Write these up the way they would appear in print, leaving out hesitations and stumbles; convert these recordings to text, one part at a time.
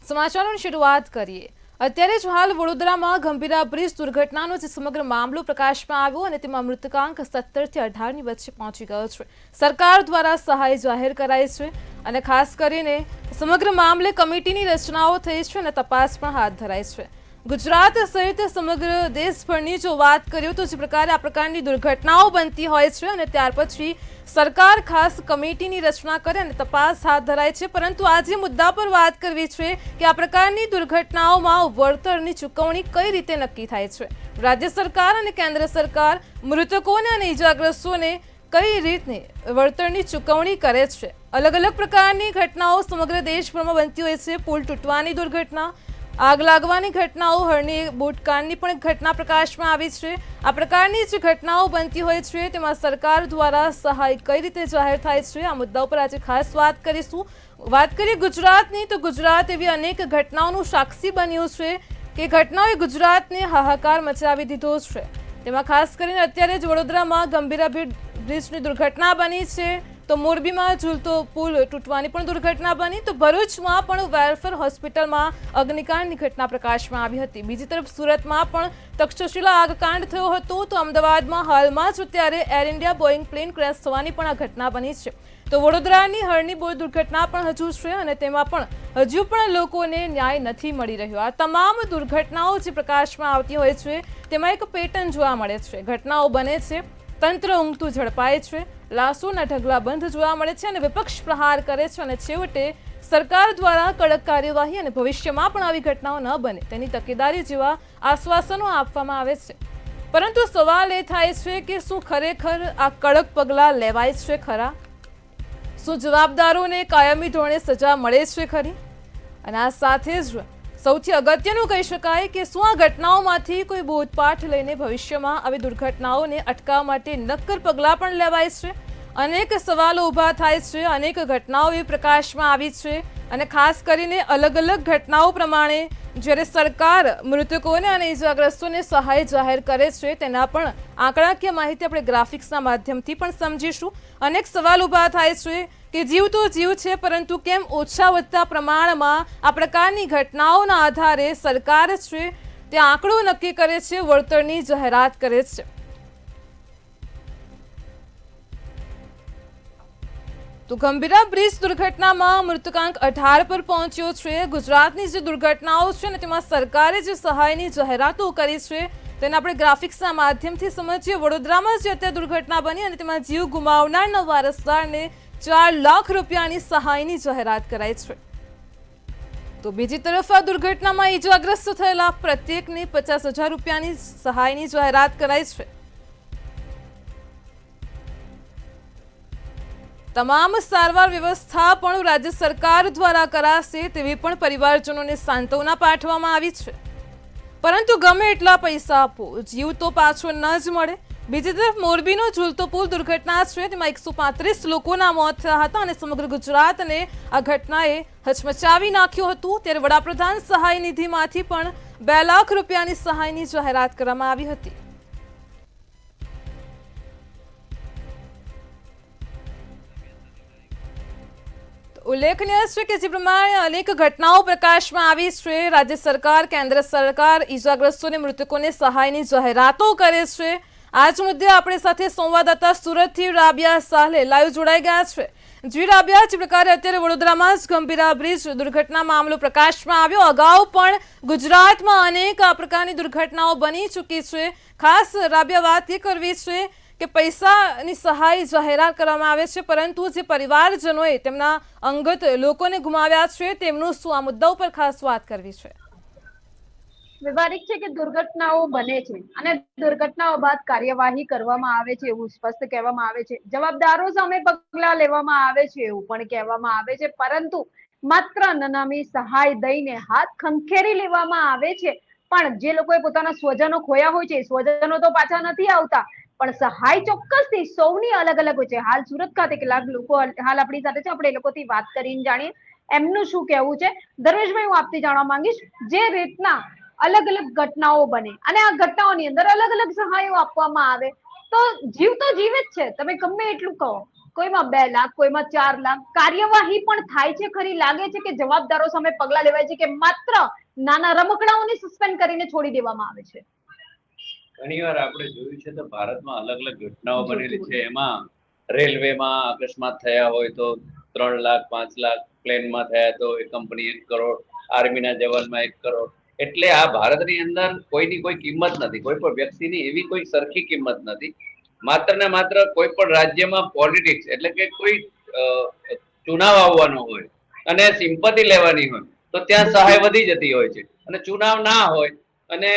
સમાચારોની શરૂઆત કરીએ। અત્યારે જ હાલ વડોદરામાં ગંભીરા બ્રિજ દુર્ઘટનાનો જે સમગ્ર મામલો પ્રકાશમાં આવ્યો અને તેમાં મૃતકાંક 17 થી 18ની વચ્ચે પહોંચી ગયો છે। સરકાર દ્વારા સહાય જાહેર કરાઈ છે અને ખાસ કરીને સમગ્ર મામલે કમિટીની રચનાઓ થઈ છે અને તપાસ પણ હાથ ધરાઈ છે। ગુજરાત સહિત સમગ્ર દેશભરની જો વાત કરીએ તો જે પ્રકારે આ પ્રકારની દુર્ઘટનાઓ બનતી હોય છે અને ત્યાર પછી સરકાર ખાસ કમિટીની રચના કરે અને તપાસ હાથ ધરાય છે। પરંતુ આજે મુદ્દા પર વાત કરવી છે કે આ પ્રકારની દુર્ઘટનાઓમાં વળતરની ચૂકવણી કઈ રીતે નક્કી થાય છે। રાજ્ય સરકાર અને કેન્દ્ર સરકાર મૃતકોને અને ઇજાગ્રસ્તોને કઈ રીતે વળતરની ચૂકવણી કરે છે। અલગ અલગ પ્રકારની ઘટનાઓ સમગ્ર દેશભરમાં બનતી હોય છે। પુલ તૂટવાની દુર્ઘટના, આગ લાગવાની ઘટનાઓ, હરણી બોટકાંડની પણ ઘટના પ્રકાશમાં આવી છે। આ પ્રકારની જે ઘટનાઓ બનતી હોય છે તેમાં સરકાર દ્વારા સહાય કઈ રીતે જાહેર થાય છે, આ મુદ્દા ઉપર આજે ખાસ વાત કરીશું। વાત કરીએ ગુજરાતની તો ગુજરાત એવી અનેક ઘટનાઓનું સાક્ષી બન્યું છે કે ઘટનાઓએ ગુજરાતને હાહાકાર મચાવી દીધો છે। તેમાં ખાસ કરીને અત્યારે જ વડોદરામાં ગંભીરા બ્રિજની દુર્ઘટના બની છે, તો મોરબીમાં ઝૂલતો પુલ તૂટવાની પણ દુર્ઘટના બની, તો ભરૂચમાં પણ વેલફેર હોસ્પિટલમાં અગ્નિકાંડની ઘટના પ્રકાશમાં આવી હતી। બીજી તરફ સુરતમાં પણ તક્ષશિલા આગકાંડ થયો હતો, તો અમદાવાદમાં હાલમાં જ અત્યારે એર ઇન્ડિયા બોઈંગ પ્લેન ક્રેશ થવાની પણ આ ઘટના બની છે। તો વડોદરાની હરણી બોટ દુર્ઘટના પણ હજુ છે અને તેમાં પણ હજુ પણ લોકોને ન્યાય નથી મળી રહ્યો। આ તમામ દુર્ઘટનાઓ જે પ્રકાશમાં આવતી હોય છે તેમાં એક પેટર્ન જોવા મળે છે। ઘટનાઓ બને છે, તંત્ર ઊંઘતું ઝડપાય છે, લાશોના ઢગલા બંધ જોવા મળે છે અને વિપક્ષ પ્રહાર કરે છે અને છેવટે સરકાર દ્વારા કડક કાર્યવાહી અને ભવિષ્યમાં પણ આવી ઘટનાઓ ન બને તેની તકેદારી જેવા આશ્વાસનો આપવામાં આવે છે। પરંતુ સવાલ એ થાય છે કે શું ખરેખર આ કડક પગલાં લેવાય છે ખરા? શું જવાબદારોને કાયમી ધોરણે સજા મળે છે ખરી? અને આ સાથે જ સૌથી અગત્યનું કહી શકાય કે શું આ ઘટનાઓમાંથી કોઈ બોધપાઠ લઈને ભવિષ્યમાં આવી દુર્ઘટનાઓને અટકાવવા માટે નક્કર પગલાં પણ લેવાય છે? અનેક સવાલો ઊભા થાય છે, અનેક ઘટનાઓ એ પ્રકાશમાં આવી છે અને ખાસ કરીને અલગ અલગ ઘટનાઓ પ્રમાણે જ્યારે સરકાર મૃતકોને અને ઇજાગ્રસ્તોને સહાય જાહેર કરે છે તેના પણ આંકડાકીય માહિતી આપણે ગ્રાફિક્સના માધ્યમથી પણ સમજીશું। અનેક સવાલ ઊભા થાય છે કે જીવ તો જીવ છે, પરંતુ કેમ ઓછા વધતા પ્રમાણમાં આ પ્રકારની ઘટનાઓના આધારે સરકાર છે તે આંકડો નક્કી કરે છે, વળતરની જાહેરાત કરે છે। તો ગંભીરા બ્રિજ દુર્ઘટનામાં મૃતકાંક 18 પર પહોંચ્યો છે। ગુજરાતની જે દુર્ઘટનાઓ છે ને તેમાં સરકારે જે સહાયની જાહેરાતો કરી છે તેને આપણે ગ્રાફિક્સના માધ્યમથી સમજીએ। વડોદરામાં જે અત્યારે દુર્ઘટના બની અને તેમાં જીવ ગુમાવનારના વારસદારને 4 લાખ રૂપિયાની સહાયની જાહેરાત કરાઈ છે। તો બીજી તરફ આ દુર્ઘટનામાં ઈજાગ્રસ્ત થયેલા પ્રત્યેકને 50,000 રૂપિયાની સહાયની જાહેરાત કરાઈ છે। તમામ સારવાર વ્યવસ્થા પણ રાજ્ય સરકાર દ્વારા કરાશે તેવી પણ પરિવારજનોને સાંત્વના પાઠવવામાં આવી છે। પરંતુ ગમે એટલા પૈસા આપો, જીવ તો પાછો ન જ મળે। બીજી તરફ મોરબીનો ઝૂલતો પુલ દુર્ઘટના છે, તેમાં 135 લોકોના મોત થયા હતા અને સમગ્ર ગુજરાતને આ ઘટનાએ હચમચાવી નાખ્યું હતું। ત્યારે વડાપ્રધાન સહાય નિધિમાંથી પણ 2 લાખ રૂપિયાની સહાયની જાહેરાત કરવામાં આવી હતી। ઉલ્લેખનીય છે કે જે પ્રમાણે અનેક ઘટનાઓ પ્રકાશમાં આવી છે, રાજ્ય સરકાર, કેન્દ્ર સરકાર ઇજાગ્રસ્તોને મૃતકોને સહાયની જાહેરાતો કરે છે। આ જ મુદ્દે આપણી સાથે સંવાદદાતા સુરતથી રાબિયા સાહલે લાઈવ જોડાઈ ગયા છે। જી રાબિયા, જે પ્રકારે અત્યારે વડોદરામાં જ ગંભીરા બ્રિજ દુર્ઘટના મામલો પ્રકાશમાં આવ્યો, અગાઉ પણ ગુજરાતમાં અનેક આ પ્રકારની દુર્ઘટનાઓ બની ચૂકી છે। ખાસ રાબિયા, વાત એ કરવી છે કે પૈસાની સહાય જાહેરાત કરવામાં આવે છે, પરંતુ જે પરિવારજનોએ તેમના અંગત લોકોને ગુમાવ્યા છે તેમનું શું, આ મુદ્દા ઉપર ખાસ વાત કરવી છે। વ્યવહારિક છે કે દુર્ઘટનાઓ બને છે અને દુર્ઘટનાઓ બાદ કાર્યવાહી કરવામાં આવે છે એવું સ્પષ્ટ કહેવામાં આવે છે। જવાબદારો સામે પગલાં લેવામાં આવે છે એવું પણ કહેવામાં આવે છે, પરંતુ માત્ર નનામી સહાય દઈને હાથ ખંખેરી લેવામાં આવે છે। પણ જે લોકોએ પોતાના સ્વજનો ખોયા હોય છે, સ્વજનો તો પાછા નથી આવતા, પણ સહાય ચોક્કસથી સૌની અલગ અલગ હોય છે। હાલ સુરત ખાતે કેટલાક લોકો હાલ આપણી સાથે છે, આપણે એ લોકોથી વાત કરીને જાણીએ એમનું શું કહેવું છે। ધર્મેશભાઈ, હું આપથી જાણવા માંગીશ, જે રીતના અલગ અલગ ઘટનાઓ બને અને આ ઘટનાઓની અંદર અલગ અલગ સહાયો આપવામાં આવે તો જીવ જ છે, તમે ગમે એટલું કહો, કોઈમાં 2 લાખ, કોઈમાં 4 લાખ. કાર્યવાહી પણ થાય છે ખરી? લાગે છે કે જવાબદારો સામે પગલા લેવાય છે કે માત્ર નાના રમકડાઓને સસ્પેન્ડ કરીને છોડી દેવામાં આવે છે? ઘણીવાર આપણે જોયું છે તો ભારતમાં અલગ અલગ ઘટનાઓ બનેલી છે. એમાં રેલવેમાં અકસ્માત થયા હોય તો 3 લાખ 5 લાખ, પ્લેનમાં થયા તો એ કંપની 1 કરોડ, આર્મીના જવાનમાં 1 કરોડ. એટલે આ ભારતની અંદર કોઈની કોઈ કિંમત નથી, કોઈ પણ વ્યક્તિની એવી કોઈ સરખી કિંમત નથી. માત્ર ને માત્ર કોઈ પણ રાજ્યમાં પોલિટિક્સ એટલે કે કોઈ ચુનાવ આવવાનો હોય અને સિમ્પથી લેવાની હોય તો ત્યાં સહાય વધી જતી હોય છે, અને ચુનાવ ના હોય અને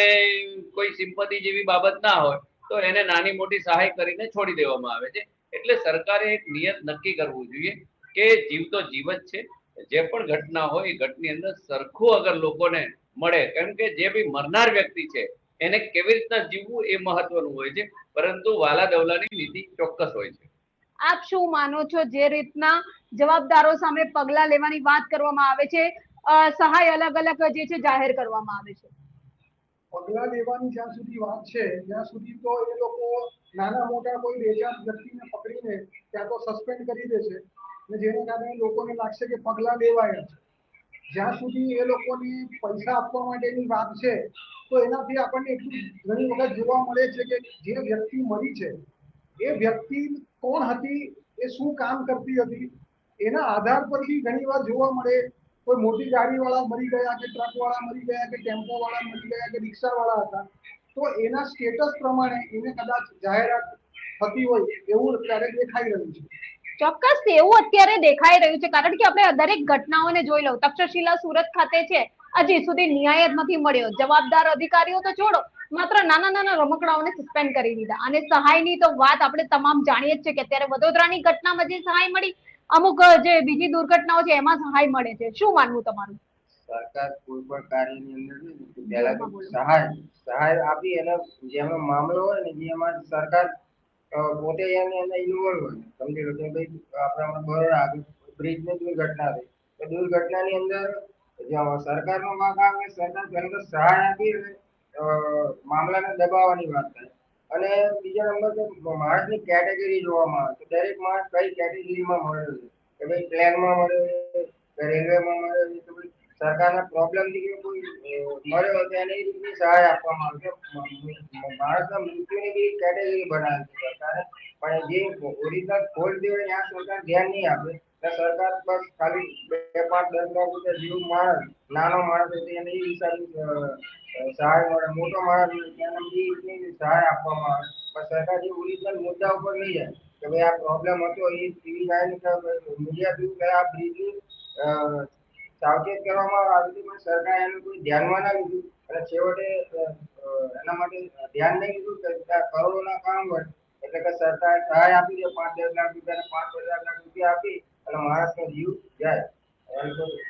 કોઈ સિમ્પથી જેવી બાબત ના હોય તો એને નાની મોટી સહાય કરીને છોડી દેવામાં આવે છે. એટલે સરકારે એક નિયત નક્કી કરવું જોઈએ કે જીવ તો જીવ જ છે. જે પણ ઘટના હોય એ ઘટની અંદર સરખું અગર લોકોને મળે, કેમ કે જે બી મરનાર વ્યક્તિ છે એને કેવી રીતના જીવવું એ મહત્વનું હોય છે, પરંતુ વાલા દવલાની નીતિ ચોક્કસ હોય છે. આપ શું માનો છો, જે રીતના જવાબદારો સામે પગલા લેવાની વાત કરવામાં આવે છે, સહાય અલગ અલગ જે છે જાહેર કરવામાં આવે છે? પગલા લેવાની જ્યાં સુધી વાત છે ત્યાં સુધી તો એ લોકો નાના મોટા કોઈ 2-4 વ્યક્તિને પકડીને ત્યાં તો સસ્પેન્ડ કરી દે છે, અને જેના કારણે લોકોને લાગશે કે પગલા લેવાયા છે. જ્યાં સુધી એ લોકોને પૈસા આપવા માટેની વાત છે તો એનાથી આપણને એટલું ઘણી વખત જોવા મળે છે કે જે વ્યક્તિ મરી છે એ વ્યક્તિ કોણ હતી, એ શું કામ કરતી હતી, એના આધાર પરથી ઘણી વાર જોવા મળે. કોઈ મોટી ગાડીવાળા મરી ગયા કે ટ્રકવાળા મરી ગયા કે ટેમ્પોવાળા મરી ગયા કે રિક્ષાવાળા હતા તો એના સ્ટેટસ પ્રમાણે એને કદાચ જાહેરાત થતી હોય એવું અત્યારે દેખાઈ રહ્યું છે. ચોક્કસ એવું અત્યારે દેખાઈ રહ્યું છે, કારણ કે આપણે દરેક ઘટનાઓને જોઈ લો. તક્ષશિલા સુરત ખાતે છે, હજી સુધી ન્યાય જ નથી મળ્યો. જવાબદાર અધિકારીઓ તો છોડો, માત્ર નાના નાના રમકડાઓને સસ્પેન્ડ કરી દીધા. અને સહાયની તો વાત આપણે તમામ જાણીએ જ છે કે અત્યારે વડોદરાની ઘટનામાં જે સહાય મળી, અમુક જે બીજી દુર્ઘટનાઓ છે એમાં સહાય મળે છે. શું માનવું તમારું? સરકાર કોઈ પણ કાર્યની અંદર પહેલા તો સહાય આપી, અને જેમાં મામલો હોય ને જેમાં સરકાર પોતે એની અંદર ઇન્વોલ્વ હોય. સમજી લો કે ભાઈ આપણા બરોડા બ્રિજની દુર્ઘટના થઈ, તો દુર્ઘટનાની અંદર સરકારનો વાંક આવે, સરકાર પહેલા તો સહાય આપી મામલાને દબાવવાની વાત થાય. અને બીજા નંબર તો માણસની કેટેગરી જોવામાં આવે તો દરેક માણસ કઈ કેટેગરીમાં મળે છે, કે ભાઈ પ્લેનમાં મળે કે રેલવેમાં મળે તો ભાઈ સરકારના પ્રોબ્લેમથી કોઈ મળ્યો હોય તો એને એ રીતની સહાય આપવામાં આવે છે. માણસના મૃત્યુની બી કેટેગરી બનાવી છે સરકારે, પણ જે ઓરિજિનલ ફોલ્ટ હોય ત્યાં સરકાર ધ્યાન નહીં આપે. સરકાર બસ ખાલી 2, 5, 10 લાખ રૂપિયા જેવું માણસ, નાનો માણસ હોય એને એ હિસાબે સહાય મળે, મોટો માણસ હોય તેને એ રીતની સહાય આપવામાં આવે. પણ સરકાર જે ઓરિજિનલ મુદ્દા ઉપર નહીં જાય કે ભાઈ આ પ્રોબ્લેમ હતો, એ ટીવી મીડિયા થ્રુ આ બ્રિજની સાવચેત કરવામાં આવી હતી, પણ સરકાર એનું કોઈ ધ્યાનમાં ના લીધું, અને છેવટે એના માટે ધ્યાન નહીં લીધું કે કરોડોના કામ હોય એટલે કે સરકાર સહાય આપી દે 5-10 લાખ રૂપિયા, 5-10 લાખ રૂપિયા આપી અને માણસનો જીવ જાય.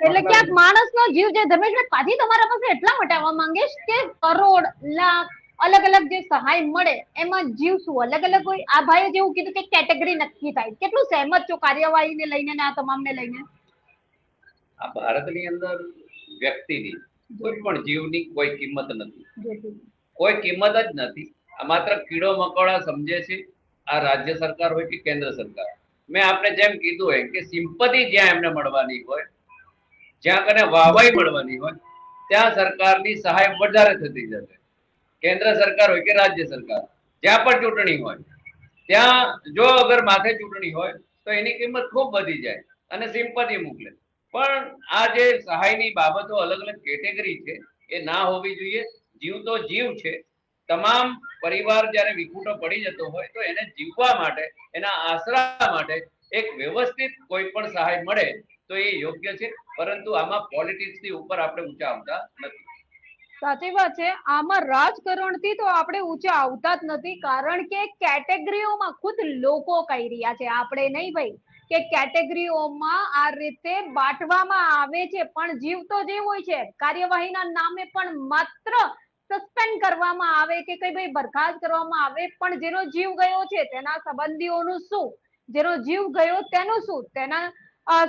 એટલે ક્યાંક માણસનો જીવ જાય. ધર્મેશભાઈ, પાછી તમારા પાસે એટલા માટે આવવા માંગીશ કે કરોડ, લાખ, અલગ અલગ જે સહાય મળે એમાં જીવ શું અલગ અલગ હોય? આ ભાઈએ જેવું કીધું કે કેટેગરી નક્કી થાય, કેટલું સહેમત છો કાર્યવાહીને લઈને ને આ તમામને લઈને? આ ભારતની અંદર વ્યક્તિની કોઈ પણ જીવની કોઈ કિંમત નથી, કોઈ કિંમત જ નથી. આ માત્ર કીડો મકોડા સમજે છે, આ રાજ્ય સરકાર હોય કે કેન્દ્ર સરકાર. મેં આપને જેમ કીધું હોય કે સિમ્પથી જ્યાં એમને મળવાની હોય, જ્યાં કને વાહવાઈ મળવાની હોય ત્યાં સરકારની સહાય વધારે થતી જશે. કેન્દ્ર સરકાર હોય કે રાજ્ય સરકાર, જ્યાં પણ ચૂંટણી હોય ત્યાં જો અગર માથે ચૂંટણી હોય તો એની કિંમત ખૂબ વધી જાય અને સિમ્પથી મોકલે. પણ આ જે સહાયની બાબતો અલગ અલગ કેટેગરી છે એ ના હોવી જોઈએ. જીવ તો જીવ છે. તમામ પરિવાર જ્યારે વિખૂટો પડી જતો હોય તો એને જીવવા માટે, એના આશરા માટે એક વ્યવસ્થિત કોઈ પણ સહાય મળે તો એ યોગ્ય છે, પરંતુ આમાં પોલિટિક્સથી ઉપર આપણે ઊંચા આવતા નથી. સાચી વાત છે. આમાં રાજકારણથી તો આપણે ઊંચા આવતા જ નથી, કારણ કે કેટેગરીઓમાં ખુદ લોકો કહી રહ્યા છે, આપણે નહીં ભાઈ, કે કેટેગરીઓમાં આ રીતે બાંટવામાં આવે છે. પણ જીવ તો જે હોય છે, કાર્યવાહીના નામે પણ માત્ર સસ્પેન્ડ કરવામાં આવે કે કઈ ભાઈ બરખાસ્ત કરવામાં આવે, પણ જેનો જીવ ગયો છે તેના સંબંધીઓનું શું, જેનો જીવ ગયો તેનું શું, તેના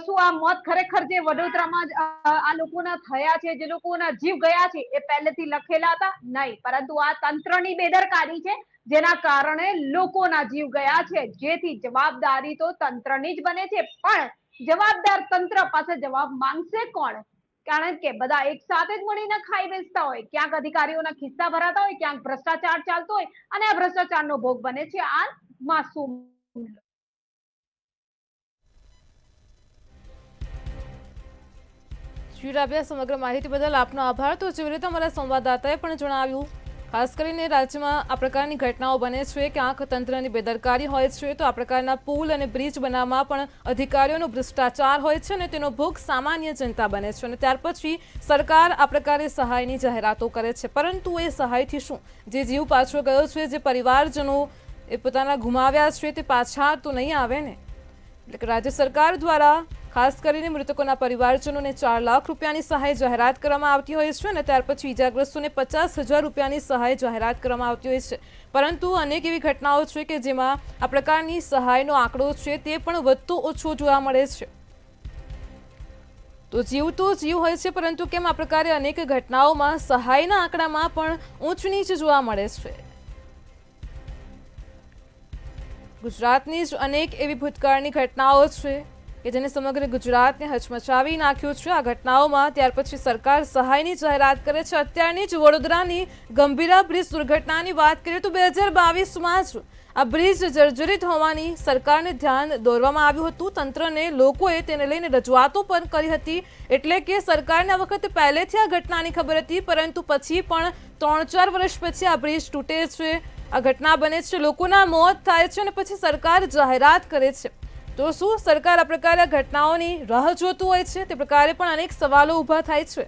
શું આ મોત ખરેખર જે વડોદરામાં આ લોકોના થયા છે, જે લોકોના જીવ ગયા છે એ પહેલેથી લખેલા હતા? નહીં, પરંતુ આ તંત્રની બેદરકારી છે. જેના કારણે લોકોના જીવ ગયા છે, જેથી જવાબદારી તો તંત્રની જ બને છે, પણ જવાબદાર તંત્ર પાસે જવાબ માંગશે કોણ? કારણ કે બધા એક સાથે જ મળીને ખાઈ બેસતા હોય, ક્યાંક અધિકારીઓના ખિસ્સા ભરાતા હોય, ક્યાંક ભ્રષ્ટાચાર ચાલતો હોય, અને આ ભ્રષ્ટાચારનો ભોગ બને છે આ માસૂમ. શ્રી રાબિયા, સમગ્ર માહિતી બદલ આપનો આભાર. તો જેવી રીતે અમારા સંવાદદાતાએ પણ જણાવ્યું, ખાસ કરીને રાજ્યમાં આ પ્રકારની ઘટનાઓ બને છે, ક્યાંક તંત્રની બેદરકારી હોય છે, તો આ પ્રકારના પુલ અને બ્રિજ બનાવવામાં પણ અધિકારીઓનો ભ્રષ્ટાચાર હોય છે અને તેનો ભોગ સામાન્ય જનતા બને છે. અને ત્યાર પછી સરકાર આ પ્રકારે સહાયની જાહેરાતો કરે છે, પરંતુ એ સહાયથી શું? જે જીવ પાછો ગયો છે, જે પરિવારજનો એ પોતાના ગુમાવ્યા છે, તે પાછા તો નહીં આવે ને. એટલે કે રાજ્ય સરકાર દ્વારા ખાસ કરીને મૃતકોના પરિવારજનોને 4 લાખ રૂપિયાની સહાય જાહેરાત કરવામાં આવતી હોય છે અને ત્યાર પછી ઇજાગ્રસ્તોને 50,000 રૂપિયાની સહાય જાહેરાત કરવામાં આવતી હોય છે. પરંતુ અનેક એવી ઘટનાઓ છે કે જેમાં આ પ્રકારની સહાયનો આંકડો છે તે પણ વધતો ઓછો જોવા મળે છે. તો જીવ હોય છે, પરંતુ કેમ આ પ્રકારે અનેક ઘટનાઓમાં સહાયના આંકડામાં પણ ઊંચ નીચ જોવા મળે છે? ગુજરાતની જ અનેક એવી ભૂતકાળની ઘટનાઓ છે કે જેને સમગ્ર ગુજરાતને હચમચાવી નાખ્યું છે. આ ઘટનાઓમાં ત્યાર પછી સરકાર સહાયની જાહેરાત કરે છે. અત્યારની જ વડોદરાની ગંભીરા બ્રિજ દુર્ઘટનાની વાત કરીએ તો 2022માં જ આ બ્રિજ જર્જરિત હોવાની સરકારને ધ્યાન દોરવામાં આવ્યું હતું. તંત્રને લોકોએ તેને લઈને રજૂઆતો પણ કરી હતી, એટલે કે સરકારને આ વખતે પહેલેથી આ ઘટનાની ખબર હતી, પરંતુ પછી પણ 3-4 વર્ષ પછી આ બ્રિજ તૂટે છે, આ ઘટના બને છે, લોકોના મોત થાય છે અને પછી સરકાર જાહેરાત કરે છે. તો શું સરકાર આ પ્રકારે ઘટનાઓની રાહ જોતું હોય છે? તે પ્રકારે પણ અનેક સવાલો ઊભા થાય છે.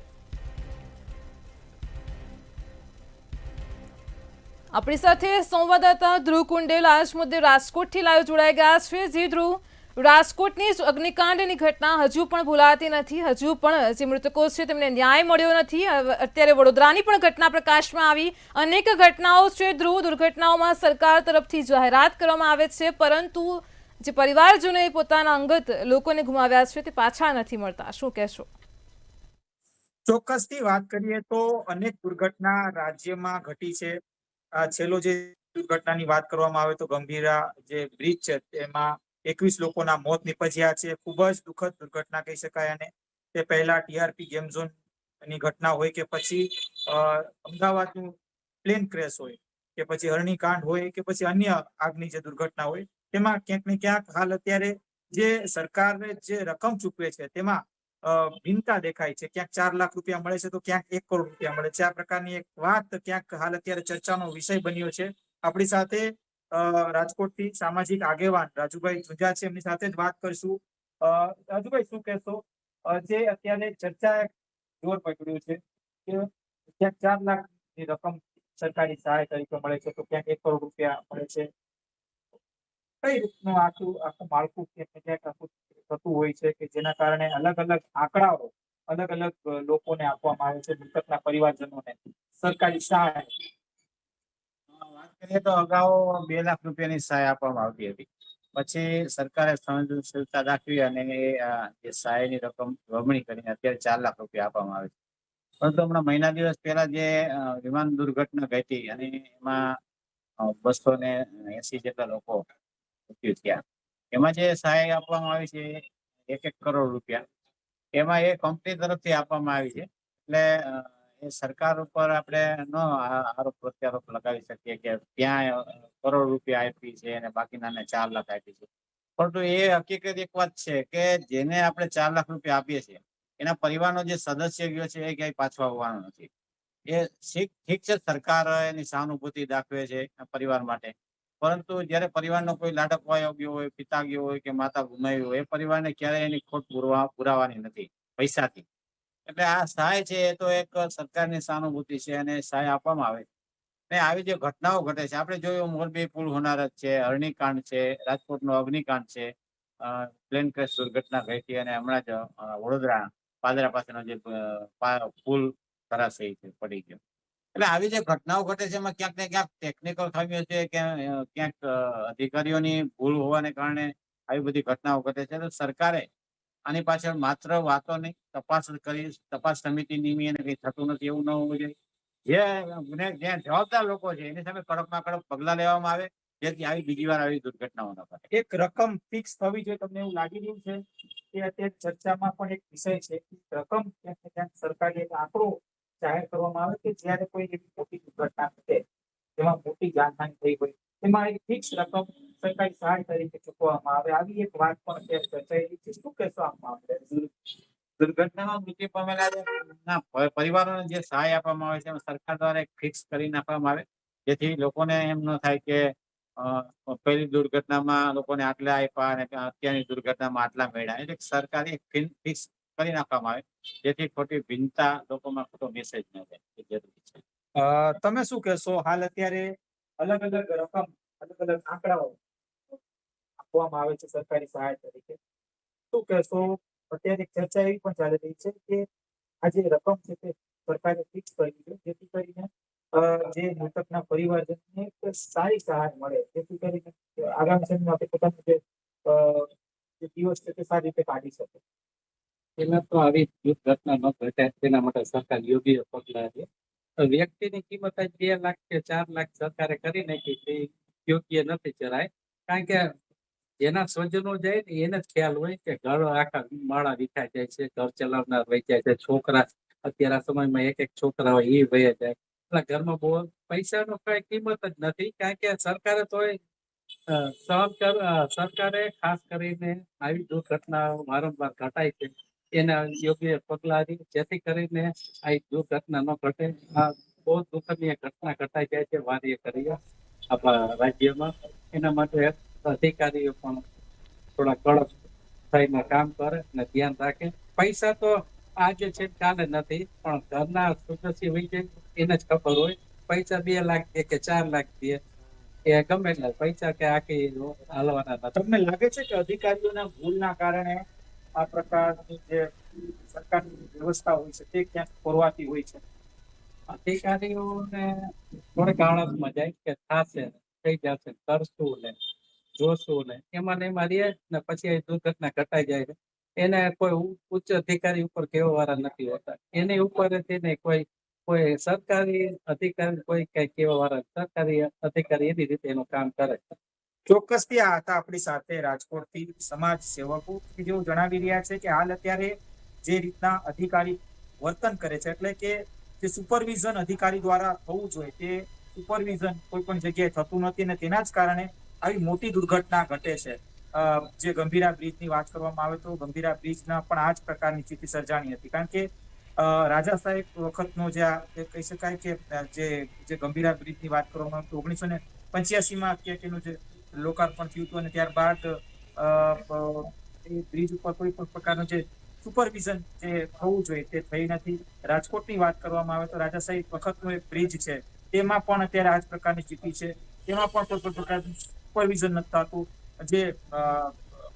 આપણી સાથે સંવાદદાતા ધ્રુવ કુંડેલ આ જ મુદ્દે રાજકોટથી લાઈવ જોડાઈ ગયા છે. જી ધ્રુવ, રાજકોટની જ અગ્નિકાંડની ઘટના હજુ પણ ભૂલાતી નથી, હજુ પણ જે મૃતકો છે તેમને ન્યાય મળ્યો નથી. અત્યારે વડોદરાની પણ ઘટના પ્રકાશમાં આવી. અનેક ઘટનાઓ છે ધ્રુવ, દુર્ઘટનાઓમાં સરકાર તરફથી જાહેરાત કરવામાં આવે છે, પરંતુ જે પરિવારજનોએ પોતાના અંગત લોકોને ગુમાવ્યા છે તે પાછા નથી મળતા. શું કહેશો? ચોક્કસથી વાત કરીએ તો અનેક દુર્ઘટના રાજ્યમાં ઘટી છે. છેલ્લો જે દુર્ઘટનાની વાત કરવામાં આવે તો ગંભીરા જે બ્રિજ છે તેમાં 21 લોકોના મોત નીપજ્યા છે. ખૂબ જ દુઃખદ દુર્ઘટના કહી શકાય. અને તે પહેલા ટીઆરપી ગેમ ઝોન ની ઘટના હોય કે પછી અમદાવાદનું પ્લેન ક્રેશ હોય કે પછી હરણીકાંડ હોય કે પછી અન્ય આગની જે દુર્ઘટના હોય, તેમાં ક્યાંક ને ક્યાંક હાલ અત્યારે જે સરકારે જે રકમ ચૂકવે છે તેમાં ભિન્નતા દેખાય છે. ક્યાંક 4 લાખ રૂપિયા મળે છે તો ક્યાંક 1 કરોડ રૂપિયા મળે છે. આ પ્રકારની એક વાત ક્યાંક હાલ અત્યારે ચર્ચાનો વિષય બન્યો છે. આપણી સાથે રાજકોટથી સામાજિક આગેવાન રાજુભાઈ ઝુંઝા છે, એમની સાથે જ વાત કરીશું. રાજુભાઈ, શું કહેશો? જે અત્યારે ચર્ચા જોર પકડ્યું છે કે ક્યાંક 4 લાખની રકમ સરકારી સહાય તરીકે મળે છે તો ક્યાંક 1 કરોડ રૂપિયા મળે છે. કઈ રીતનું આખું માળખું ક્યાંક થતું હોય છે કે જેના કારણે અલગ અલગ આંકડાઓ અલગ અલગ લોકોને આપવામાં આવે છે, મૃતકના પરિવારજનોને સરકારી સહાય? વાત કરીએ તો અગાઉ 2 લાખ રૂપિયાની સહાય આપવામાં આવતી હતી. પછી સરકારે સંવેદનશીલતા દાખવી અને જે સહાયની રકમ બમણી કરીને અત્યારે 4 લાખ રૂપિયા આપવામાં આવે છે. પરંતુ હમણાં મહિના દિવસ પહેલા જે વિમાન દુર્ઘટના ઘટી અને એમાં 280 જેટલા લોકો મૃત્યુ થયા, એમાં જે સહાય આપવામાં આવી છે 1 કરોડ રૂપિયા, એમાં એ કંપની તરફથી આપવામાં આવી છે. એટલે એ સરકાર ઉપર આપણે ન આરોપ પ્રત્યારોપ લગાવી શકીએ કે ત્યાં કરોડ રૂપિયા આપી છે અને બાકીના 4 લાખ આપી છે. પરંતુ એ હકીકત એક વાત છે કે જેને આપણે 4 લાખ રૂપિયા આપીએ છીએ એના પરિવારનો જે સદસ્ય ગયો છે એ ક્યાંય પાછો આવવાનો નથી. એ ઠીક છે, સરકાર એની સહાનુભૂતિ દાખવે છે પરિવાર માટે, પરંતુ જયારે પરિવારનો કોઈ લાડકવાયો ગયો હોય, પિતા ગયો હોય કે માતા ગુમાવી હોય, એ પરિવારને ક્યારેય એની ખોટ પુરાવાની નથી પૈસાથી. એટલે આ સહાય છે એ તો એક સરકારની સહાનુભૂતિ છે અને સહાય આપવામાં આવે. ને આવી જે ઘટનાઓ ઘટે છે, આપણે જોયું મોરબી પુલ હોનારત છે, હરણીકાંડ છે, રાજકોટનો અગ્નિકાંડ છે, પ્લેન ક્રેશ દુર્ઘટના ઘટી અને હમણાં જ વડોદરા પાદરા પાસેનો જે પુલ ધરાશયી પડી ગયો. એટલે આવી જે ઘટનાઓ ઘટે છે એમાં ક્યાંક ને ક્યાંક ટેકનિકલ ખામીઓ છે કે ક્યાંક અધિકારીઓની ભૂલ હોવાને કારણે આવી બધી ઘટનાઓ ઘટે છે. તો સરકારે આની પાછળ માત્ર વાતો નહીં, તપાસ સમિતિ નિમી અને કઈ થતું નથી એવું ન હોવું જોઈએ. જે જ્યાં જવાબદાર લોકો છે એની સામે કડકમાં કડક પગલા લેવામાં આવે, જેથી આવી બીજી વાર આવી દુર્ઘટનાઓ ન બને. એક રકમ ફિક્સ થવી જોઈએ, તમને એવું લાગી રહ્યું છે કે અત્યારે ચર્ચામાં પણ એક વિષય છે કે રકમ ક્યાંક ને ક્યાંક સરકારે એક આંકડો જાહેર કરવામાં આવે કે જ્યારે કોઈ એવી મોટી દુર્ઘટના ઘટે, જેમાં મોટી જાનહાનિ થઈ હોય, એમાં એક ફિક્સ રકમ સરકારી સહાય તરીકે ચૂકવવામાં આવે. આવી એક વાત પણ અત્યારે ચર્ચાઈ રહી છે. શું કહેશો આ મામલે? દુર્ઘટનામાં મૃત્યુ પામેલા પરિવારોને જે સહાય આપવામાં આવે છે એમાં સરકાર દ્વારા એક ફિક્સ કરી નાખવામાં આવે, જેથી લોકોને એમ ન થાય કે પહેલી દુર્ઘટનામાં લોકોને આટલા આપ્યા અને અત્યારની દુર્ઘટનામાં આટલા મળ્યા. એટલે સરકારે એક ફિક્સ કરી નાખવામાં આવે, જેથી ખોટી ભિન્નતા લોકોમાં ખોટો મેસેજ ન જાય. એ જરૂરી છે. તમે શું કહેશો? હાલ અત્યારે અલગ અલગ રકમ, અલગ અલગ આંકડાઓ આપવામાં આવે છે સરકારી સહાય તરીકે. શું કહેશો? અત્યારે એક ચર્ચા એવી પણ ચાલી રહી છે કે આ જે રકમ છે તે સરકારે ફિક્સ કરી છે, જેથી કરીને જે મૃતકના પરિવારજનને એક સારી સહાય મળે, જેથી કરીને આગામી સમયમાં તે પોતાનું જે દિવસ છે તે સારી રીતે કાઢી શકે. પેલા તો આવી દુર્ઘટના ન ઘટે તેના માટે સરકાર યોગ્ય પગલા લે. વ્યક્તિની કિંમત આજ 2 લાખ કે 4 લાખ સરકારે કરી નાખી તે યોગ્ય નથી જરાય. કારણ કે જેના સ્વજનો જાય ને એને જ ખ્યાલ હોય કે ઘર આખા માળા વિખાઈ જાય છે, ઘર ચલાવનાર વહી જાય છે, છોકરા અત્યારના સમયમાં એક છોકરા હોય એ વહી જાય. એટલે ઘરમાં બહુ પૈસાનો કઈ કિંમત જ નથી. કારણ કે સરકારે તો સરકારે ખાસ કરીને આવી દુર્ઘટનાઓ વારંવાર ઘટાય છે, એના યોગ્ય પગલા લે, જેથી કરીને આ દુર્ઘટના ન ઘટે. આ બહુ દુઃખનીય ઘટના ઘટાઈ જાય છે વારીએ કરીએ આપણા રાજ્યમાં. એના માટે અધિકારીઓ પણ થોડા કડક થઈને કામ કરે અને ધ્યાન રાખે. પૈસા તો આજે છે કાલે નથી, પણ ઘરના સદસ્ય હોય છે એને જ ખબર હોય. પૈસા 2 લાખ દે કે 4 લાખ દે, એ ગમે એટલા પૈસા કે આખી હાલવાના નથી. તમને લાગે છે કે અધિકારીઓના ભૂલના કારણે આ પ્રકારની જે સરકારની વ્યવસ્થા હોય છે તે ક્યાંક ખોરવાતી હોય છે? અધિકારીઓને થોડીક આળસમાં જાય કે થાશે, થઈ જશે, કરશું ને જોશું ને એમાં રહે ને પછી એ દુર્ઘટના ઘટાઈ જાય છે. એને કોઈ ઉચ્ચ અધિકારી ઉપર કહેવા વાળા નથી હોતા, એની ઉપર તેને કોઈ સરકારી અધિકારી કોઈ કઈ કહેવા વાળા, સરકારી અધિકારી એની રીતે એનું કામ કરે. ચોક્કસથી આ હતા આપણી સાથે રાજકોટથી સમાજ સેવકો કે જેઓ જણાવી રહ્યા છે કે હાલ અત્યારે જે રીતના અધિકારી વર્તન કરે છે, એટલે કે જે સુપરવિઝન અધિકારી દ્વારા થવું જોઈએ તે સુપરવિઝન કોઈ પણ જગ્યાએ થતું નથી, અને તેના જ કારણે આવી મોટી દુર્ઘટના ઘટે છે. જે ગંભીરા બ્રિજની વાત કરવામાં આવે તો ગંભીરા બ્રિજના પણ આ જ પ્રકારની સ્થિતિ સર્જાણી હતી. કારણ કે રાજા સાહેબ વખતનો જે કહી શકાય કે જે ગંભીરા બ્રિજની વાત કરવામાં આવે તો 1985માં તેનું જે લોકાર્પણ થયું હતું, અને ત્યારબાદ એ બ્રિજ ઉપર કોઈ પણ પ્રકારનું જે સુપરવિઝન જે થવું જોઈએ તે થઈ નથી. રાજકોટની વાત કરવામાં આવે તો રાજા સાહેબ વખતનો એક બ્રિજ છે, તેમાં પણ અત્યારે આ જ પ્રકારની સ્થિતિ છે. તેમાં પણ કોઈ પણ પ્રકારનું સુપરવિઝન નથી થતું. જે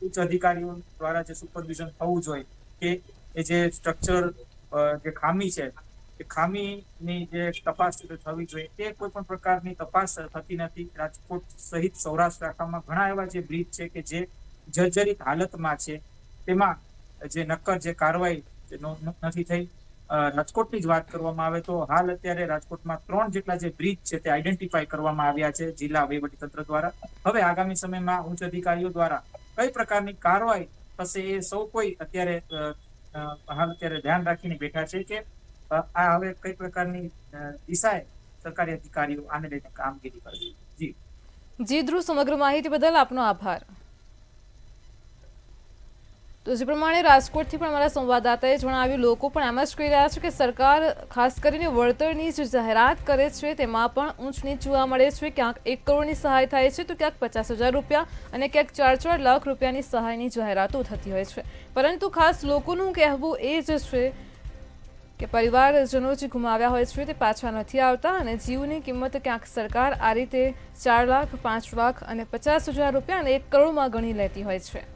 ઉચ્ચ અધિકારીઓ દ્વારા જે સુપરવિઝન થવું જોઈએ કે એ જે સ્ટ્રક્ચર જે ખામી છે એ ખામીની જે તપાસ થવી જોઈએ તે કોઈ પણ પ્રકારની તપાસ થતી નથી. રાજકોટ સહિત સૌરાષ્ટ્ર આખામાં ઘણા એવા જે બ્રિજ છે કે જે જર્જરિત હાલતમાં છે, તેમાં જે નક્કર જે કાર્યવાહી નથી થઈ. રાજકોટની જ વાત કરવામાં આવે તો હાલ અત્યારે રાજકોટમાં 3 જેટલા જે બ્રિજ છે તે આઈડેન્ટિફાઈ કરવામાં આવ્યા છે જિલ્લા વહીવટીતંત્ર દ્વારા. હવે આગામી સમયમાં ઉચ્ચ અધિકારીઓ દ્વારા કઈ પ્રકારની કાર્યવાહી થશે એ સૌ કોઈ અત્યારે હાલ અત્યારે ધ્યાન રાખીને બેઠા છે કે આ હવે કઈ પ્રકારની દિશાએ સરકારી અધિકારીઓ આને લઈને કામગીરી કરશે. જી ધ્રુવ, સમગ્ર માહિતી બદલ આપનો આભાર. તો જે પ્રમાણે રાજકોટથી પણ અમારા સંવાદદાતાએ જણાવ્યું, લોકો પણ એમ જ કહી રહ્યા છે કે સરકાર ખાસ કરીને વળતરની જે જાહેરાત કરે છે તેમાં પણ ઊંચ નીચ જોવા મળે છે. ક્યાંક 1 કરોડની સહાય થાય છે તો ક્યાંક 50,000 રૂપિયા અને ક્યાંક 4 લાખ રૂપિયાની સહાયની જાહેરાતો થતી હોય છે. પરંતુ ખાસ લોકોનું કહેવું એ જ છે કે પરિવારજનો જે ગુમાવ્યા હોય છે તે પાછા નથી આવતા, અને જીવની કિંમત ક્યાંક સરકાર આ રીતે 4 લાખ, 5 લાખ અને 50,000 રૂપિયા અને 1 કરોડમાં ગણી લેતી હોય છે.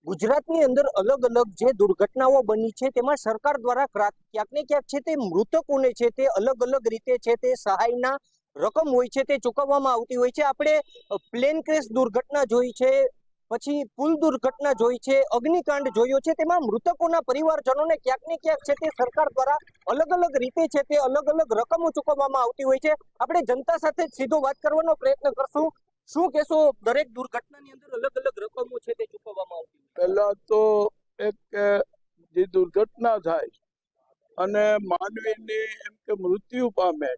ગુજરાતની અંદર અલગ અલગ જે દુર્ઘટનાઓ બની છે તેમાં સરકાર દ્વારા ક્યાંક ને ક્યાંક છે તે મૃતકોને છે તે અલગ અલગ રીતે છે તે સહાયના રકમ હોય છે તે ચૂકવવામાં આવતી હોય છે. આપણે પ્લેન ક્રેશ દુર્ઘટના જોઈ છે, પછી પુલ દુર્ઘટના જોઈ છે, અગ્નિકાંડ જોયો છે. તેમાં મૃતકોના પરિવારજનોને ક્યાંક ને ક્યાંક છે તે સરકાર દ્વારા અલગ અલગ રીતે છે તે અલગ અલગ રકમો ચૂકવવામાં આવતી હોય છે. આપણે જનતા સાથે સીધો વાત કરવાનો પ્રયત્ન કરશું. શું કહેશો, દરેક દુર્ઘટનાની અંદર અલગ અલગ રકમો છે તે ચૂકવવામાં આવતી હોય? પહેલા તો એક જે દુર્ઘટના થાય અને માનવીની એમ કે મૃત્યુ પામે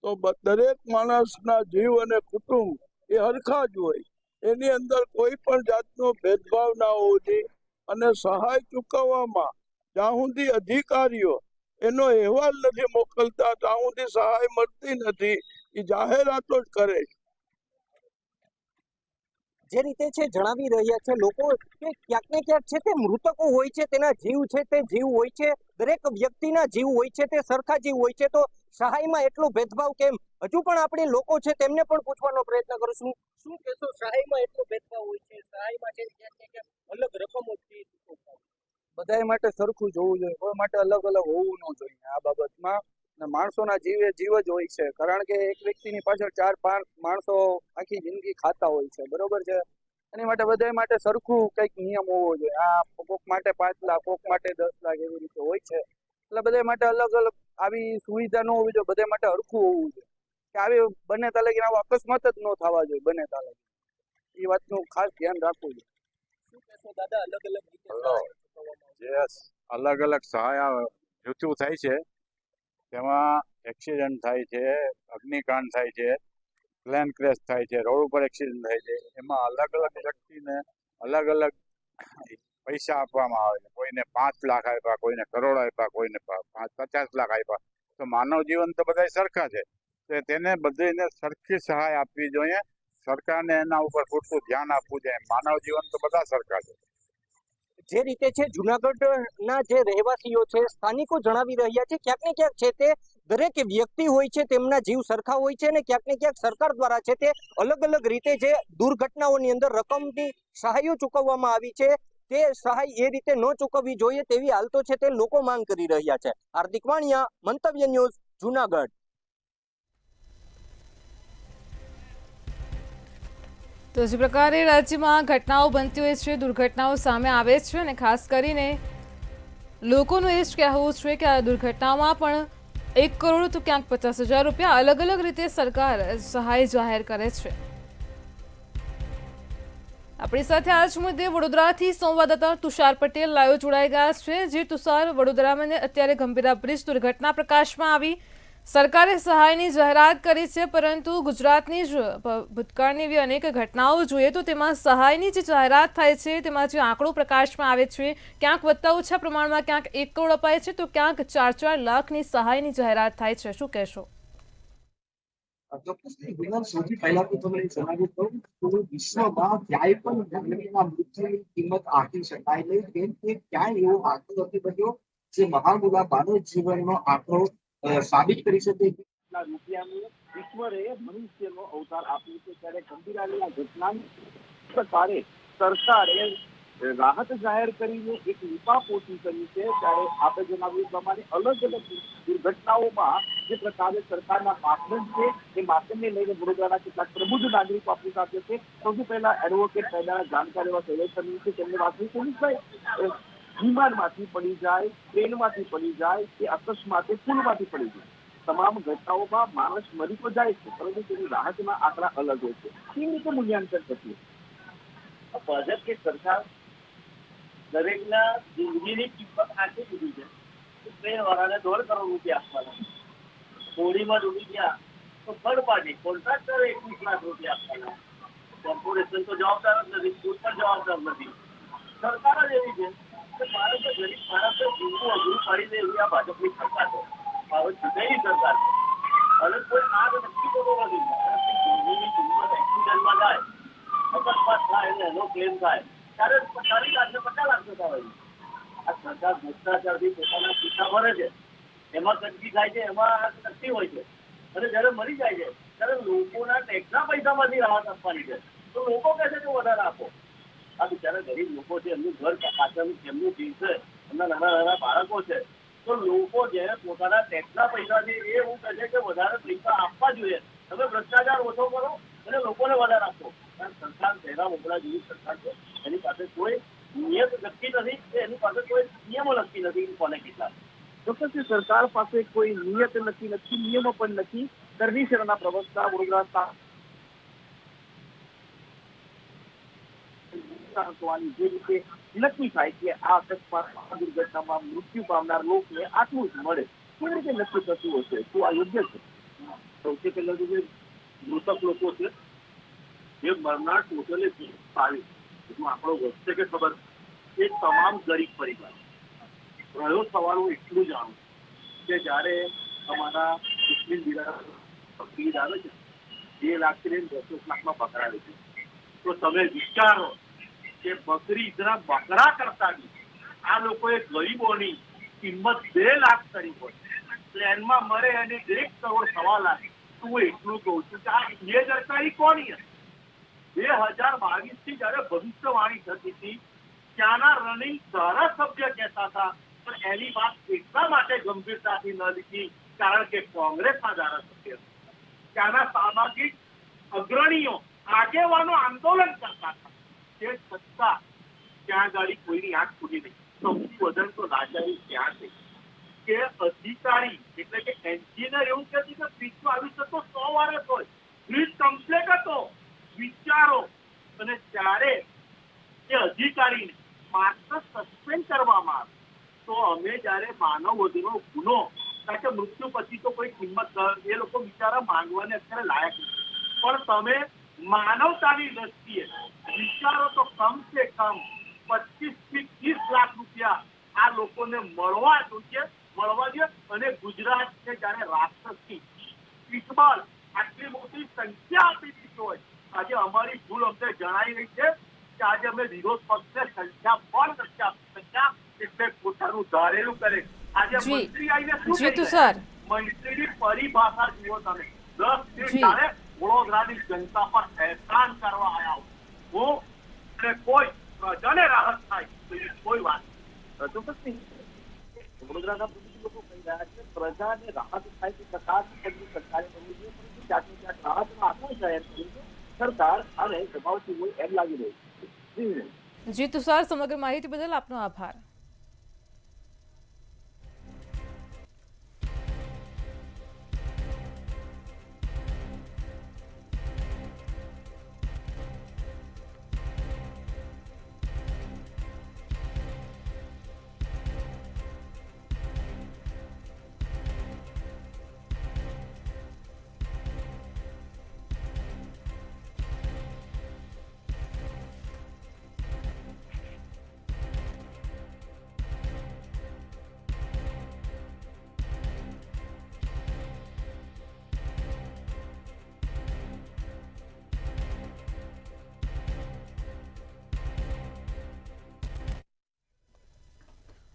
તો દરેક માણસના જીવ અને કુટુંબ એ હરખા જ હોય. એની અંદર કોઈ પણ જાતનો ભેદભાવ ના હોવો જોઈએ અને સહાય ચૂકવવામાં જ્યાં સુધી અધિકારીઓ એનો અહેવાલ નથી મોકલતા ત્યાં સુધી સહાય મળતી નથી. એ જાહેરાતો જ કરે છે. જે રીતે છે જણાવી રહ્યા છે લોકો કે ક્યાંક ને ક્યાંક છે તે મૃતકો હોય છે, તેના જીવ છે તે જીવ હોય છે, દરેક વ્યક્તિના જીવ હોય છે તે સરખા જીવ હોય છે, તો સહાયમાં એટલો ભેદભાવ કેમ? હજુ પણ આપણે લોકો છે તેમને પણ પૂછવાનો પ્રયત્ન કરીશું. શું કહેશો, સહાયમાં એટલો ભેદભાવ હોય છે? સહાયમાં છે ક્યાંક ને ક્યાંક અલગ રકમો છે. બધાય માટે સરખું જોવું જોઈએ, કોઈ માટે અલગ અલગ હોવું ન જોઈએ આ બાબતમાં. માણસોના જીવે જીવ જ હોય છે, કારણ કે એક વ્યક્તિની પાછળ 4-5 માણસો આખી જિંદગી ખાતા હોય છે, બરોબર છે. એની માટે બધાય માટે સરખું કંઈક નિયમ હોવો જોઈએ. આ કોક માટે 5 લાખ, કોક માટે 10 લાખ એવી રીતે હોય છે. એટલે બધા માટે અલગ અલગ આવી સુવિધા ન હોવી જોઈએ, બધા માટે હરખું હોવું જોઈએ. કે આવી બને ત્યાં લગીને આવો અકસ્માત જ ન થવા જોઈએ બને ત્યાં લગી. એ વાતનું ખાસ ધ્યાન રાખવું જોઈએ. શું કહેશો દાદા, અલગ અલગ રીતે જે અલગ અલગ સહાય મૃત્યુ થાય છે તેમાં એક્સિડન્ટ થાય છે, અગ્નિકાંડ થાય છે, પ્લેન ક્રેશ થાય છે, રોડ ઉપર એક્સિડન્ટ થાય છે, એમાં અલગ અલગ વ્યક્તિને અલગ અલગ પૈસા આપવામાં આવે છે. કોઈને 5 લાખ આપ્યા, કોઈને કરોડ આપ્યા, કોઈને 50 લાખ આપ્યા. તો માનવ જીવન તો બધા સરખા છે, તો તેને બધાને સરખી સહાય આપવી જોઈએ. સરકારને એના ઉપર પૂરતું ધ્યાન આપવું જોઈએ. માનવ જીવન તો બધા સરખા છે. જે રીતે છે જુનાગઢના જે રહેવાસીઓ છે, સ્થાનિકો જણાવી રહ્યા છે, ક્યાંક ને ક્યાંક છે તે દરેક વ્યક્તિ હોય છે તેમના જીવ સરખા હોય છે, અને ક્યાંક ને ક્યાંક સરકાર દ્વારા છે તે અલગ અલગ રીતે જે દુર્ઘટનાઓની અંદર રકમની સહાયો ચૂકવવામાં આવી છે, તે સહાય એ રીતે ન ચૂકવવી જોઈએ તેવી હાલ તો છે તે લોકો માંગ કરી રહ્યા છે. હાર્દિક વાણિયા, મંતવ્ય ન્યૂઝ, જુનાગઢ. તો જે પ્રકારે રાજ્યમાં ઘટનાઓ બનતી હોય છે, દુર્ઘટનાઓ સામે આવે છે, અને ખાસ કરીને લોકોનું એ જ કહેવું છે કે આ દુર્ઘટનામાં પણ 1 કરોડ તો ક્યાંક 50,000 રૂપિયા અલગ અલગ રીતે સરકાર સહાય જાહેર કરે છે. આપણી સાથે આજ મુદ્દે વડોદરાથી સંવાદદાતા તુષાર પટેલ લાઈવ જોડાઈ ગયા છે. જે તુષાર, વડોદરામાં અત્યારે ગંભીરા બ્રિજ દુર્ઘટના પ્રકાશમાં આવી, સરકારે સહાયની જાહેરાત કરી છે, પરંતુ ગુજરાતની જ ભૂતકાળની એવી અનેક ઘટનાઓ જોઈએ તો તેમાં સહાયની જે જાહેરાત થાય છે તેમાં જે આંકડો પ્રકાશમાં આવે છે, ક્યાંક વધતા ઓછા પ્રમાણમાં ક્યાંક 1 કરોડ અપાય છે તો ક્યાંક 4-4 લાખની સહાયની જાહેરાત થાય છે. શું કહેશો? સૌથી પહેલા તો તમને જણાવી દઉં તો વિશ્વમાં ક્યાંય પણ ગંદકીના મૃત્યુની કિંમત આંકી શકાય નહીં, કેમ કે ક્યાંય એવો આંકડો નથી બન્યો જે મહામૂલા માનવ જીવનનો આંકડો સાબિત કરી શકે. રૂપિયાનું ઈશ્વરે મનુષ્યનો અવતાર આપ્યો છે, ત્યારે ગંભીરાની આ ઘટનાની પ્રકારે સરકારે રાહત જાહેર કરીને એક લીપાપોશી કરી છે. ત્યારે આપણે જણાવ્યું પ્રમાણે અલગ અલગ દુર્ઘટનાઓમાં જે પ્રકારે સરકારના માપદંડ છે એ માપદંડને લઈને વડોદરાના કેટલાક પ્રબુદ્ધ નાગરિકો આપણી સાથે છે. સૌથી પહેલા એડવોકેટ કાયદાના જાણકાર એવા શૈલેષ છે, તેમને વાત કરી. શૈલેષભાઈ, વિમાનમાંથી પડી જાય, ટ્રેનમાંથી પડી જાય કે અકસ્માતે પુલમાંથી પડી જાય, તમામ ઘટનાઓમાં માણસ મરી તો જાય છે, પરંતુ તેની રાહતના આંકડા અલગ હોય છે. કેવી રીતે મૂલ્યાંકન થશે? ભાજપ કે સરકાર દરેકના જિંદગીની કિંમત આંકી દીધી છે. ટ્રેન વાળાને 1.5 કરોડ રૂપિયા આપવાના, હોડીમાં ડૂબી ગયા તો થર્ડ પાર્ટી કોન્ટ્રાક્ટરે 21 લાખ રૂપિયા આપવાના. કોર્પોરેશન તો જવાબદાર જ નથી, સ્કૂલ પણ જવાબદાર નથી, સરકાર જ એવી છે કે ભારત ગરીબ માણસો જીવવું અઘરું પાડી દે એવી આ ભાજપની સરકાર છે. હવે ચૂંટાયેલી સરકાર છે અને કોઈ આગ નક્કી થતો નથી. જિંદગીની કિંમત એક્સિડન્ટમાં જાય, અકસ્માત થાય અને એનો ક્લેમ થાય ત્યારે 40 લાખ ને 50 લાખ થતા હોય. આ સરકાર ભ્રષ્ટાચારથી પોતાના પૈસા ભરે છે, એમાં ગંદકી થાય છે, એમાં નક્કી હોય છે, અને જયારે મરી જાય છે ત્યારે લોકોના ટેક્સના પૈસામાંથી રાહત આપવાની છે. તો લોકો કહે છે કે વધારે આપો. આ બિચારા ગરીબ લોકો છે, એમનું ઘર પાછળ એમનું જીવ છે, એમના નાના નાના બાળકો છે, તો લોકો જ્યારે પોતાના ટેક્સના પૈસા છે એ એવું કહે છે કે વધારે પૈસા આપવા જોઈએ, તમે ભ્રષ્ટાચાર ઓછો કરો અને લોકોને વધારે આપો. કારણ સરકાર પહેલા મોકલા જેવી સરકાર છે, એની પાસે કોઈ નિયત નક્કી નથી કે એની પાસે કોઈ નિયમો નક્કી નથી કોને કેટલા. ચોક્કસથી સરકાર પાસે કોઈ નિયત નક્કી નથી, નિયમો પણ નથી. કરણી સેનાના પ્રવક્તા વડોદરા જે રીતે નક્કી થાય કે આ અકસ્માત દુર્ઘટનામાં મૃત્યુ પામનાર લોકોને આટલું જ મળે, કેવી રીતે નક્કી થતું હશે? શું આ યોગ્ય છે? સૌથી પહેલા તો જે મૃતક લોકો છે, જે મરનાર ટોટલે 22, આંકડો વધશે કે ખબર, એ તમામ ગરીબ પરિવાર. રહ્યો સવાલ હું એટલું જાણું કે જ્યારે અમારા મુસ્લિમ બિરાદર આવે છે 2 લાખથી લઈને 10 લાખમાં પકડાવે છે, તો તમે વિચારો કે બકરી ઈદના બકરા કરતા આ લોકોએ ગરીબોની કિંમત 2 લાખ કરી હોય, પ્લેનમાં મરે અને 1 કરોડ 1.25 લાખ. હું એટલું કહું છું કે આ બેદરકારી કોની હતી? 2022 થી જયારે ભવિષ્યવાણી થતી હતી ત્યાંના રનિંગ ધારાસભ્ય કહેતા હતા, પણ એની વાત એટલા માટે ગંભીરતાથી ન લીધી કારણ કે કોંગ્રેસના ધારાસભ્ય, ત્યાંના સામાજિક અગ્રણીઓ, આગેવાનો આંદોલન કરતા હતા, તે છતાં ત્યાં ગાડી કોઈની આંખ ખુલી નહીં. સૌથી વધારે તો લાચારી ત્યાં છે કે અધિકારી એટલે કે એન્જિનિયર એવું કહેતી કે બ્રિજમાં આવી શકતો 100 વર્ષ હોય, બ્રિજ કમ્પ્લેટ હતો. વિચારો, અને ત્યારે એ અધિકારીને માત્ર સસ્પેન્ડ કરવામાં આવે તો અમે જયારે માનવ વધુનો ગુનો, કારણ કે મૃત્યુ પછી તો કોઈ કિંમત એ લોકો બિચારા માંગવાને અત્યારે લાયક નથી, પણ તમે માનવતાની દ્રષ્ટિએ વિચારો તો કમસે કમ 25 થી 30 લાખ રૂપિયા આ લોકોને મળવા જોઈએ. અને ગુજરાત છે જયારે રાષ્ટ્રથી ઇકબાલ આટલી મોટી સંખ્યા આપી દીધી હોય, આજે અમારી ભૂલ અમને જણાઈ રહી છે કે આજે અમે વિરોધ પક્ષને સંખ્યા પણ નથી આપી શક્યા, એટલે પોતાનું ધારેલું કરે. આજે મંત્રી આવીને શું કહે છે? મંત્રીની પરિભાષા જુઓ તમે. 10 દિન ત્યારે વડોદરાની જનતા પર એહસાન કરવા આવ્યા હું અને કોઈ પ્રજાને રાહત થાય એવી કોઈ વાત ચોક્કસ નહીં. વડોદરાના લોકો કહી રહ્યા છે પ્રજાને રાહત થાય તો સરકારે કરવું જોઈએ, પરંતુ ક્યાંક ને ક્યાંક રાહતનો આંકડો જાહેર કર્યો છે સરકાર અને દબાવતી હોય એમ લાગી રહ્યું છે. જી તુષાર, સમગ્ર માહિતી બદલ આપનો આભાર.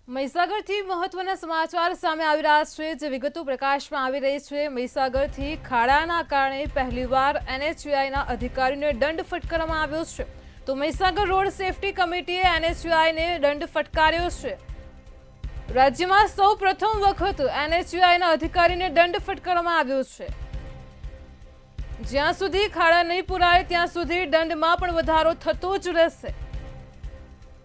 મહીસાગરથી મહત્વના સમાચાર સામે આવી રહ્યા છે, જે વિગતો પ્રકાશમાં આવી રહી છે. મહીસાગરથી ખાડાના કારણે પહેલીવાર NHAIના અધિકારીને દંડ ફટકારવામાં આવ્યો છે. તો મહીસાગર રોડ સેફટી કમિટીએ NHAIને દંડ ફટકાર્યો છે. રાજ્યમાં સૌ પ્રથમ વખત NHAIના અધિકારીને દંડ ફટકારવામાં આવ્યો છે. જ્યાં સુધી ખાડા નહીં પુરાય ત્યાં સુધી દંડમાં પણ વધારો થતો જ રહેશે.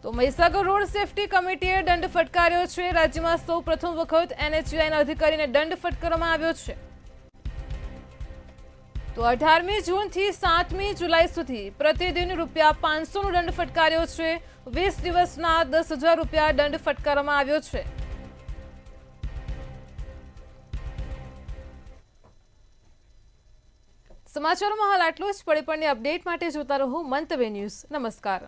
તો મહીસાગર રોડ સેફટી કમિટીએ દંડ ફટકાર્યો છે. રાજ્યમાં સૌ પ્રથમ વખત NHAIના અધિકારીને દંડ ફટકારવામાં આવ્યો છે. તો 18મી જૂનથી 7મી જુલાઈ સુધી પ્રતિદિન ₹500નો દંડ ફટકાર્યો છે. 20 દિવસના 10,000 રૂપિયા દંડ ફટકારવામાં આવ્યો છે. સમાચારોમાં હાલ આટલું જ. પળે પળની અપડેટ માટે જોતા રહો મંતવ્ય ન્યૂઝ. નમસ્કાર.